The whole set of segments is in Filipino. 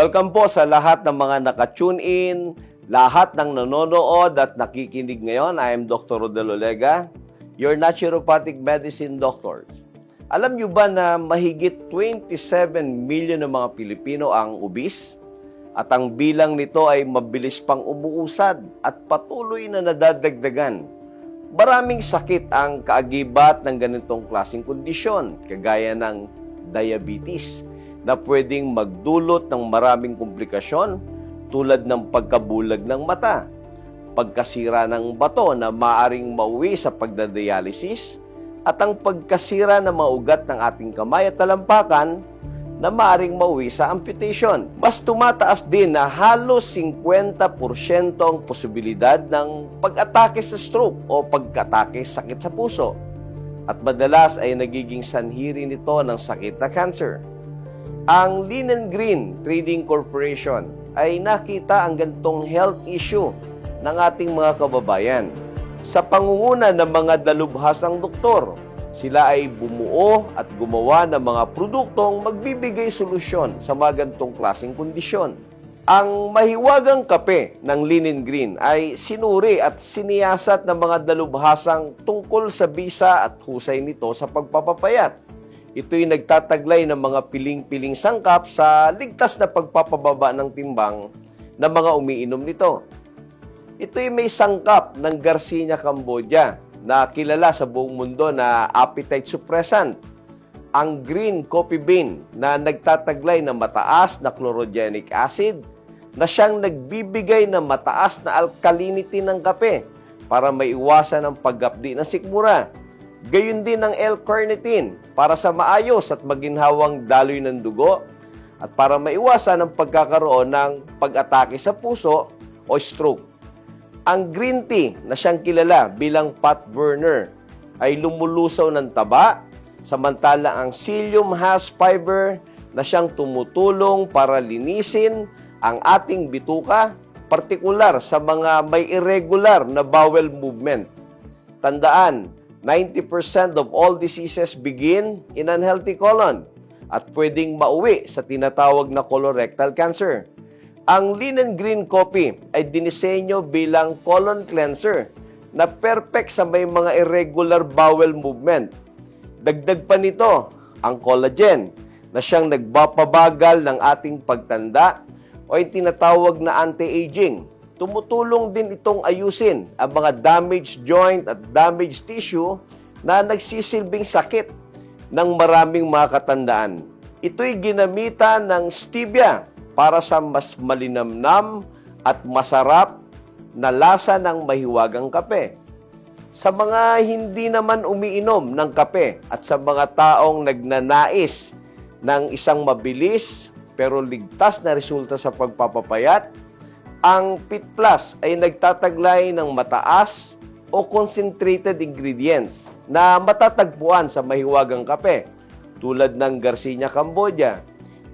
Welcome po sa lahat ng mga naka-tune in, lahat ng nanonood at nakikinig ngayon. I am Dr. Rodel Olega, your naturopathic medicine doctor. Alam niyo ba na mahigit 27 million ng mga Pilipino ang obese? At ang bilang nito ay mabilis pang umuusad at patuloy na nadadagdagan. Maraming sakit ang kaagibat ng ganitong klaseng kondisyon, kagaya ng diabetes, na pwedeng magdulot ng maraming komplikasyon tulad ng pagkabulag ng mata, pagkasira ng bato na maaring mauwi sa pagdadialysis, at ang pagkasira ng mga ugat ng ating kamay at talampakan na maaring mauwi sa amputation. Mas tumataas din na halos 50% ang posibilidad ng pag-atake sa stroke o pag-atake sakit sa puso. At madalas ay nagiging sanhi rin ito ng sakit na cancer. Ang Lean and Green Trading Corporation ay nakita ang ganitong health issue ng ating mga kababayan. Sa pangunguna ng mga dalubhasang doktor, sila ay bumuo at gumawa ng mga produktong magbibigay solusyon sa mga ganitong klaseng kondisyon. Ang mahiwagang kape ng Lean and Green ay sinuri at siniyasat ng mga dalubhasang tungkol sa bisa at husay nito sa pagpapapayat. Ito'y nagtataglay ng mga piling-piling sangkap sa ligtas na pagpapababa ng timbang ng mga umiinom nito. Ito'y may sangkap ng Garcinia Cambogia na kilala sa buong mundo na appetite suppressant. Ang green coffee bean na nagtataglay ng mataas na chlorogenic acid na siyang nagbibigay ng mataas na alkalinity ng kape para maiwasan ang paggapdi ng sikmura. Gayun din ang L-carnitine para sa maayos at maginhawang daloy ng dugo at para maiwasan ang pagkakaroon ng pag-atake sa puso o stroke. Ang green tea na siyang kilala bilang fat burner ay lumulusaw ng taba, samantala ang psyllium has fiber na siyang tumutulong para linisin ang ating bituka, partikular sa mga may irregular na bowel movement. Tandaan, 90% of all diseases begin in unhealthy colon at pwedeng mauwi sa tinatawag na colorectal cancer. Ang Lean and Green Coffee ay dinisenyo bilang colon cleanser na perfect sa may mga irregular bowel movement. Dagdag pa nito ang collagen na siyang nagpapabagal ng ating pagtanda o yung tinatawag na anti-aging. Tumutulong din itong ayusin ang mga damaged joint at damaged tissue na nagsisilbing sakit ng maraming mga katandaan. Ito'y ginamitan ng stevia para sa mas malinamnam at masarap na lasa ng mahiwagang kape. Sa mga hindi naman umiinom ng kape at sa mga taong nagnanais ng isang mabilis pero ligtas na resulta sa pagpapapayat, ang Fit Plus ay nagtataglay ng mataas o concentrated ingredients na matatagpuan sa mahiwagang kape tulad ng Garcinia Cambogia,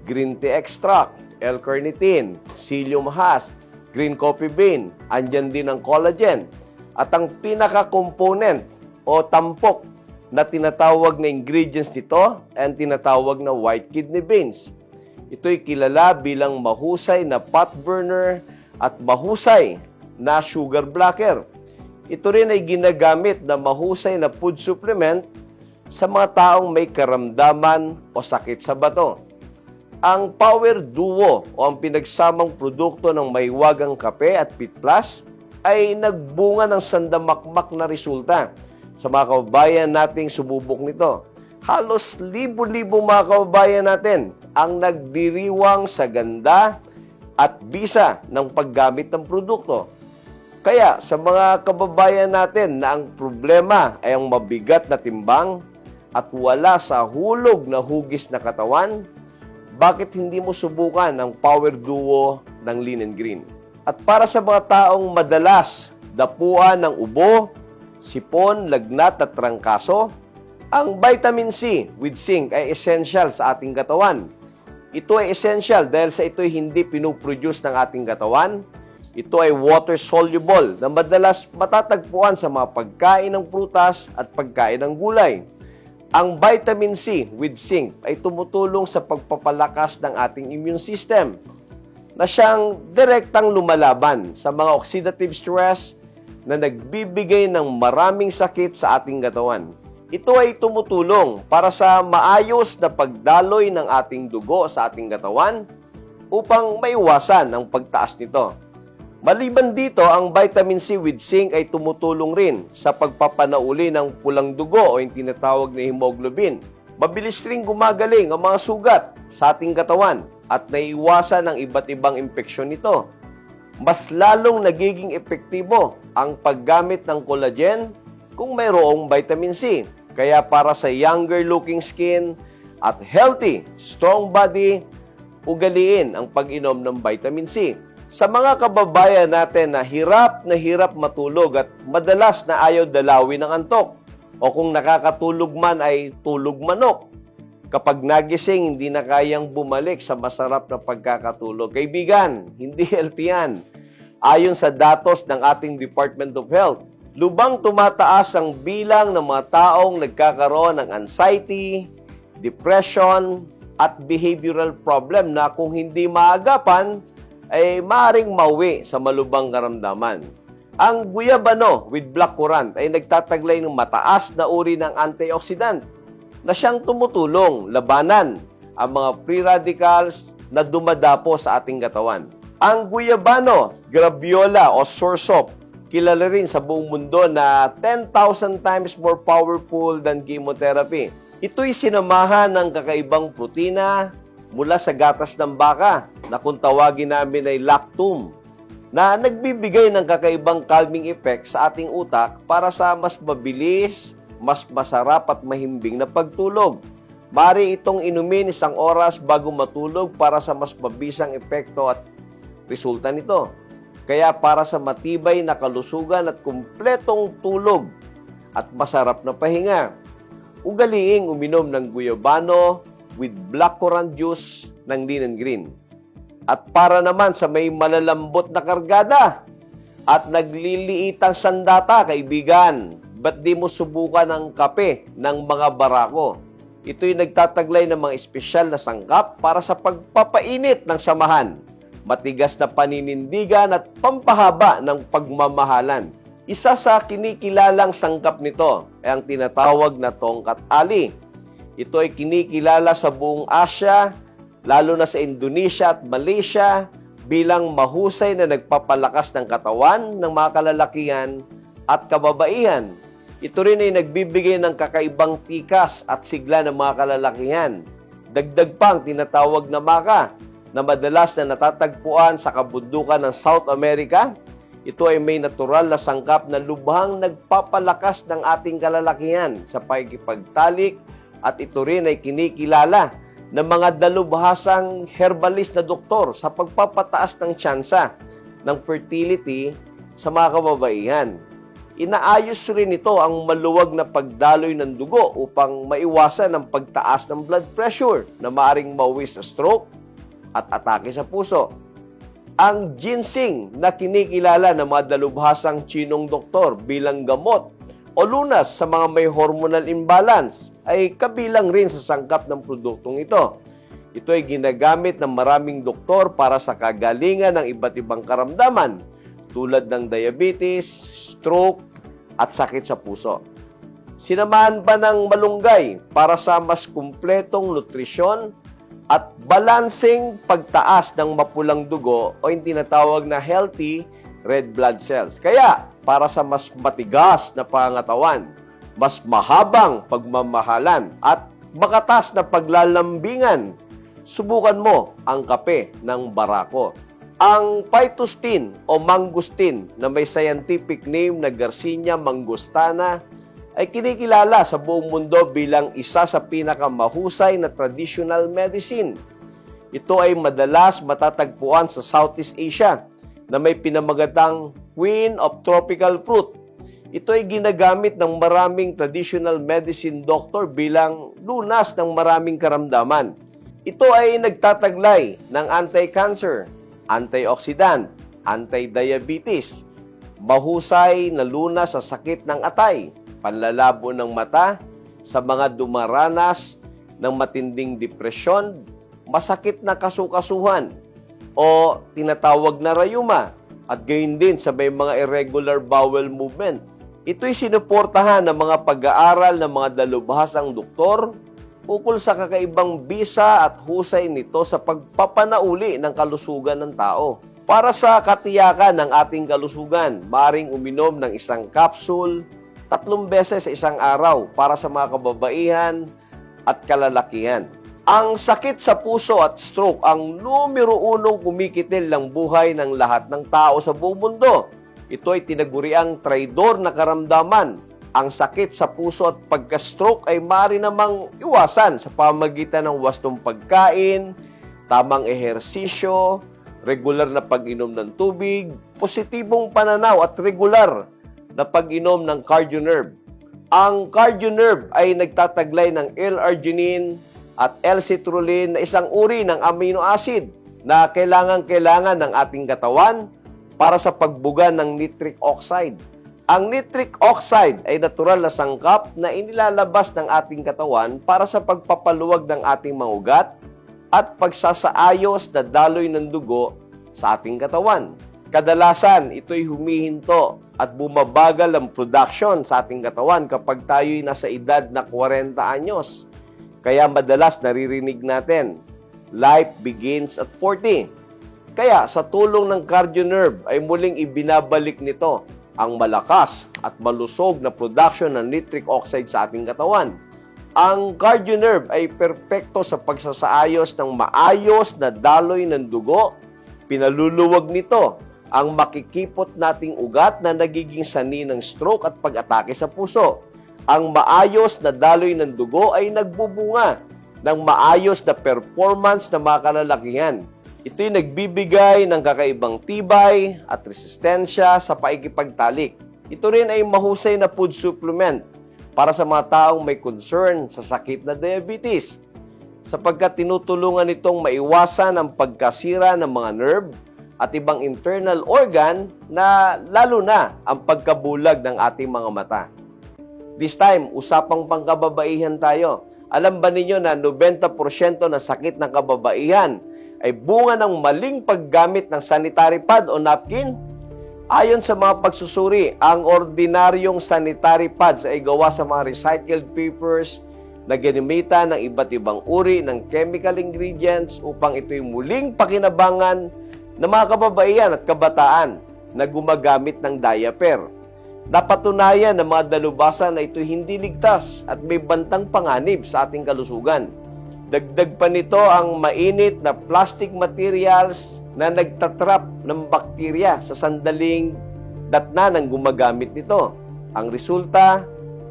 green tea extract, L-carnitine, psyllium has, green coffee bean, andyan din ang collagen. At ang pinaka-component o tampok na tinatawag na ingredients nito ay tinatawag na white kidney beans. Ito'y kilala bilang mahusay na fat burner at mahusay na sugar blocker. Ito rin ay ginagamit na mahusay na food supplement sa mga taong may karamdaman o sakit sa bato. Ang Power Duo o ang pinagsamang produkto ng mahiwagang kape at Fit Plus ay nagbunga ng sandamakmak na resulta sa mga kababayan nating sumubok nito. Halos libo-libo mga kababayan natin ang nagdiriwang sa ganda at bisa ng paggamit ng produkto. Kaya sa mga kababayan natin na ang problema ay ang mabigat na timbang at wala sa hulog na hugis na katawan, bakit hindi mo subukan ang Power Duo ng Lean and Green? At para sa mga taong madalas dapuan ng ubo, sipon, lagnat at trangkaso, ang vitamin C with zinc ay essential sa ating katawan. Ito ay essential dahil sa ito'y hindi pinoproduce ng ating katawan. Ito ay water-soluble na madalas matatagpuan sa mga pagkain ng prutas at pagkain ng gulay. Ang vitamin C with zinc ay tumutulong sa pagpapalakas ng ating immune system. na siyang direktang lumalaban sa mga oxidative stress na nagbibigay ng maraming sakit sa ating katawan. Ito ay tumutulong para sa maayos na pagdaloy ng ating dugo sa ating katawan upang maiwasan ang pagtaas nito. Maliban dito, ang vitamin C with zinc ay tumutulong rin sa pagpapanauli ng pulang dugo o yung tinatawag na hemoglobin. Mabilis ring gumagaling ang mga sugat sa ating katawan at naiwasan ang iba't ibang impeksyon nito. Mas lalong nagiging epektibo ang paggamit ng collagen kung mayroong vitamin C. Kaya para sa younger looking skin at healthy, strong body, ugaliin ang pag-inom ng vitamin C. Sa mga kababayan natin na hirap matulog at madalas na ayaw dalawin ng antok o kung nakakatulog man ay tulog manok. Kapag nagising, hindi na kayang bumalik sa masarap na pagkakatulog. Kaibigan, hindi healthy yan. Ayon sa datos ng ating Department of Health, lubang tumataas ang bilang ng mga taong nagkakaroon ng anxiety, depression, at behavioral problem na kung hindi maagapan, ay maaaring mauwi sa malubhang karamdaman. Ang guyabano with black currant ay nagtataglay ng mataas na uri ng antioxidant na siyang tumutulong labanan ang mga free radicals na dumadapo sa ating katawan. Ang guyabano, graviola o soursop, kilala rin sa buong mundo na 10,000 times more powerful than chemotherapy. Ito'y sinamahan ng kakaibang protina mula sa gatas ng baka na kung tawagin namin ay lactum na nagbibigay ng kakaibang calming effect sa ating utak para sa mas mabilis, mas masarap at mahimbing na pagtulog. Maaari itong inumin 1 oras bago matulog para sa mas mabisang epekto at resulta nito. Kaya para sa matibay na kalusugan at kumpletong tulog at masarap na pahinga, ugaliing uminom ng guyabano with black currant juice ng linen green. At para naman sa may malalambot na kargada at nagliliitang sandata, kaibigan, ba't di mo subukan ang kape ng mga barako? Ito'y nagtataglay ng mga espesyal na sangkap para sa pagpapainit ng samahan, matigas na paninindigan at pampahaba ng pagmamahalan. Isa sa kinikilalang sangkap nito ay ang tinatawag na tongkat ali. Ito ay kinikilala sa buong Asia, lalo na sa Indonesia at Malaysia, bilang mahusay na nagpapalakas ng katawan ng mga kalalakihan at kababaihan. Ito rin ay nagbibigay ng kakaibang tikas at sigla ng mga kalalakihan. Dagdag pang tinatawag na maka na madalas na natatagpuan sa kabundukan ng South America. Ito ay may natural na sangkap na lubhang nagpapalakas ng ating kalalakihan sa pakikipagtalik at ito rin ay kinikilala ng mga dalubhasang herbalist na doktor sa pagpapataas ng tsansa ng fertility sa mga kababaihan. Inaayos rin ito ang maluwag na pagdaloy ng dugo upang maiwasan ang pagtaas ng blood pressure na maaring mauwi sa stroke at atake sa puso. Ang ginseng na kinikilala ng mga dalubhasang Chinong doktor bilang gamot o lunas sa mga may hormonal imbalance ay kabilang rin sa sangkap ng produktong ito. Ito ay ginagamit ng maraming doktor para sa kagalingan ng iba't ibang karamdaman tulad ng diabetes, stroke, at sakit sa puso. Sinamahan pa ng malunggay para sa mas kumpletong nutrisyon at balancing pagtaas ng mapulang dugo o yung tinatawag na healthy red blood cells. Kaya, para sa mas matigas na pangangatawan, mas mahabang pagmamahalan at makatas na paglalambingan, subukan mo ang kape ng barako. Ang phytosten o mangosteen na may scientific name na Garcinia mangostana ay kinikilala sa buong mundo bilang isa sa pinakamahusay na traditional medicine. Ito ay madalas matatagpuan sa Southeast Asia na may pinamagatang Queen of Tropical Fruit. Ito ay ginagamit ng maraming traditional medicine doctor bilang lunas ng maraming karamdaman. Ito ay nagtataglay ng anti-cancer, antioxidant, anti-diabetes, mahusay na lunas sa sakit ng atay, panlalabo ng mata, sa mga dumaranas ng matinding depresyon, masakit na kasukasuhan, o tinatawag na rayuma at gayon din sa may mga irregular bowel movement. Ito'y sinuportahan ng mga pag-aaral ng mga dalubhasang doktor ukol sa kakaibang bisa at husay nito sa pagpapanauli ng kalusugan ng tao. Para sa katiyakan ng ating kalusugan, maaaring uminom ng isang capsule 3 beses sa isang araw para sa mga kababaihan at kalalakihan. Ang sakit sa puso at stroke ang numero 1 kumikitil ng buhay ng lahat ng tao sa buong mundo. Ito ay tinaguriang traidor na karamdaman. Ang sakit sa puso at pagka-stroke ay maaari namang iwasan sa pamamagitan ng wastong pagkain, tamang ehersisyo, regular na pag-inom ng tubig, positibong pananaw at regular na pag-inom ng CardioNerve. Ang CardioNerve ay nagtataglay ng L-arginine at L-citrulline na isang uri ng amino acid na kailangan ng ating katawan para sa pagbuga ng nitric oxide. Ang nitric oxide ay natural na sangkap na inilalabas ng ating katawan para sa pagpapaluwag ng ating mga ugat at pagsasaayos na daloy ng dugo sa ating katawan. Kadalasan, ito'y humihinto at bumabagal ang production sa ating katawan kapag tayo'y nasa edad na 40 anyos. Kaya madalas naririnig natin, life begins at 40. Kaya sa tulong ng CardioNerve ay muling ibinabalik nito ang malakas at malusog na production ng nitric oxide sa ating katawan. Ang CardioNerve ay perpekto sa pagsasaayos ng maayos na daloy ng dugo. Pinaluluwag nito ang makikipot nating ugat na nagiging sanhi ng stroke at pag-atake sa puso. Ang maayos na daloy ng dugo ay nagbubunga ng maayos na performance ng mga kalalakihan. Ito'y nagbibigay ng kakaibang tibay at resistensya sa paikipagtalik. Ito rin ay mahusay na food supplement para sa mga taong may concern sa sakit na diabetes, sapagkat tinutulungan itong maiwasan ang pagkasira ng mga nerve at ibang internal organ na lalo na ang pagkabulag ng ating mga mata. This time, usapang pangkababaihan tayo. Alam ba ninyo na 90% ng sakit ng kababaihan ay bunga ng maling paggamit ng sanitary pad o napkin? Ayon sa mga pagsusuri, ang ordinaryong sanitary pads ay gawa sa mga recycled papers na ginamitan ng iba't ibang uri ng chemical ingredients upang ito'y muling pakinabangan ng mga kababaihan at kabataan na gumagamit ng diaper. Napatunayan ng mga dalubhasa na ito hindi ligtas at may bantang panganib sa ating kalusugan. Dagdag pa nito ang mainit na plastic materials na nagtatrap ng bakterya sa sandaling datna ng gumagamit nito. Ang resulta,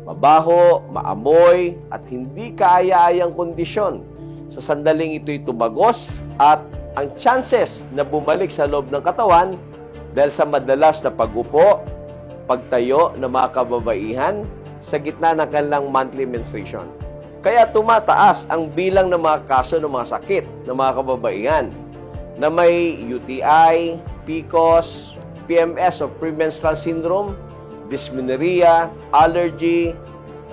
mabaho, maamoy, at hindi kaaya-ayang kondisyon. Sa sandaling ito'y tumagos at ang chances na bumalik sa loob ng katawan dahil sa madalas na pag-upo, pagtayo ng mga kababaihan sa gitna ng kanilang monthly menstruation. Kaya tumataas ang bilang ng mga kaso ng mga sakit ng mga kababaihan na may UTI, PCOS, PMS o premenstrual syndrome, dysmenorrhea, allergy,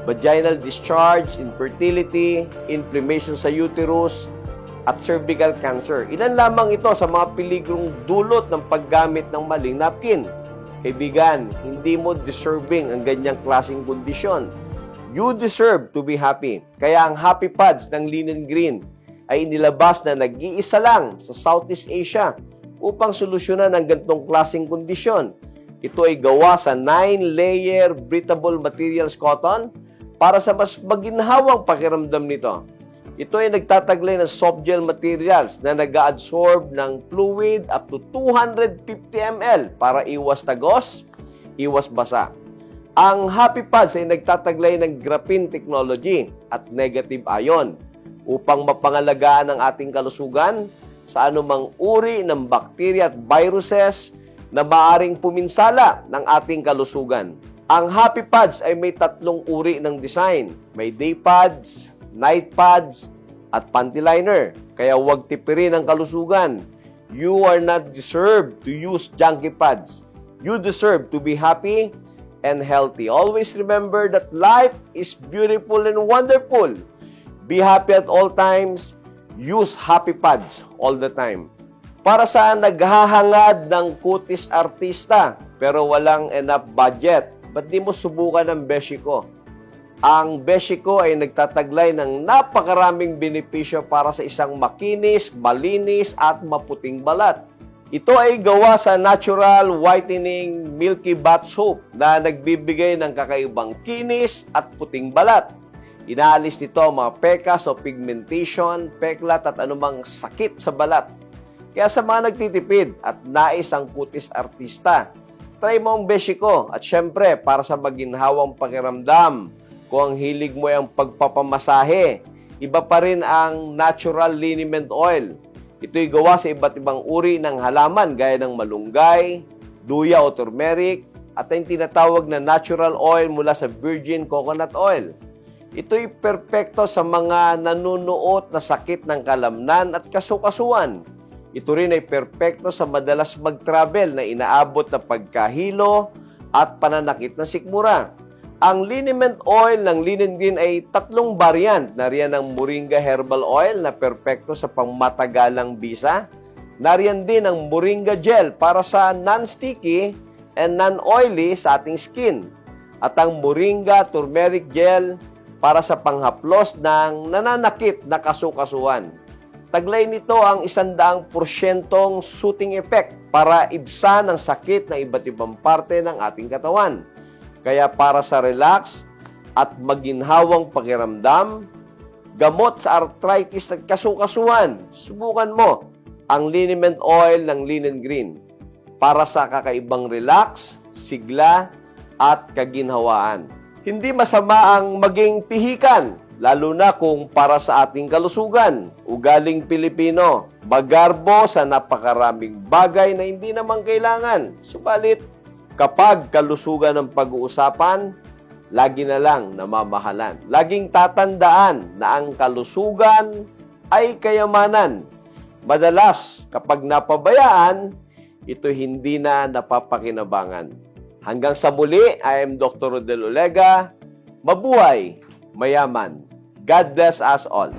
vaginal discharge, infertility, inflammation sa uterus, at cervical cancer. Ilan lamang ito sa mga peligrong dulot ng paggamit ng maling napkin. Kaibigan, hindi mo deserving ang ganyang klaseng kondisyon. You deserve to be happy. Kaya ang Happy Pads ng Linen Green ay inilabas na nag-iisa lang sa Southeast Asia upang solusyonan ang ganitong klaseng kondisyon. Ito ay gawa sa 9-layer breathable materials cotton para sa mas maginhawang pakiramdam nito. Ito ay nagtataglay ng soft gel materials na nag-absorb ng fluid up to 250 ml para iwas tagos, iwas basa. Ang Happy Pads ay nagtataglay ng graphene technology at negative ion upang mapangalagaan ang ating kalusugan sa anumang uri ng bakterya at viruses na maaring puminsala ng ating kalusugan. Ang Happy Pads ay may 3 uri ng design. May day pads, night pads, at panty liner. Kaya huwag tipirin ang kalusugan. You are not deserved to use junky pads. You deserve to be happy and healthy. Always remember that life is beautiful and wonderful. Be happy at all times. Use Happy Pads all the time. Para sa naghahangad ng kutis artista pero walang enough budget, ba't di mo subukan ang Beshi Ko? Ang Beshi Ko ay nagtataglay ng napakaraming benepisyo para sa isang makinis, malinis at maputing balat. Ito ay gawa sa natural whitening milky bath soap na nagbibigay ng kakaibang kinis at puting balat. Inaalis nito ang mga pekas o pigmentation, peklat at anumang sakit sa balat. Kaya sa mga nagtitipid at nais ang kutis artista, try mo ang Beshi Ko. At syempre, para sa maginhawang pakiramdam, kung ang hilig mo ay ang pagpapamasahe, iba pa rin ang natural liniment oil. Ito'y gawa sa iba't ibang uri ng halaman gaya ng malunggay, duya o turmeric, at ang tinatawag na natural oil mula sa virgin coconut oil. Ito'y perpekto sa mga nanunuot na sakit ng kalamnan at kasukasuan. Ito rin ay perpekto sa madalas mag-travel na inaabot na pagkahilo at pananakit ng sikmura. Ang liniment oil ng Linen Green ay 3 variant. Nariyan ang Moringa Herbal Oil na perpekto sa pangmatagalang bisa. Nariyan din ang Moringa Gel para sa non-sticky and non-oily sa ating skin. At ang Moringa Turmeric Gel para sa panghaplos ng nananakit na kasukasuan. Taglay nito ang 100% soothing effect para ibsan ang sakit ng iba't ibang parte ng ating katawan. Kaya para sa relax at maginhawang pakiramdam, gamot sa arthritis at kasukasuan, subukan mo ang liniment oil ng Linen Green para sa kakaibang relax, sigla at kaginhawaan. Hindi masama ang maging pihikan, lalo na kung para sa ating kalusugan. Ugaling Pilipino, magarbo sa napakaraming bagay na hindi naman kailangan. Subalit, kapag kalusugan ang pag-uusapan, lagi na lang namamahalan. Laging tatandaan na ang kalusugan ay kayamanan. Madalas, kapag napabayaan, ito hindi na napapakinabangan. Hanggang sa muli, I am Dr. Rodel Olega. Mabuhay, mayaman. God bless us all.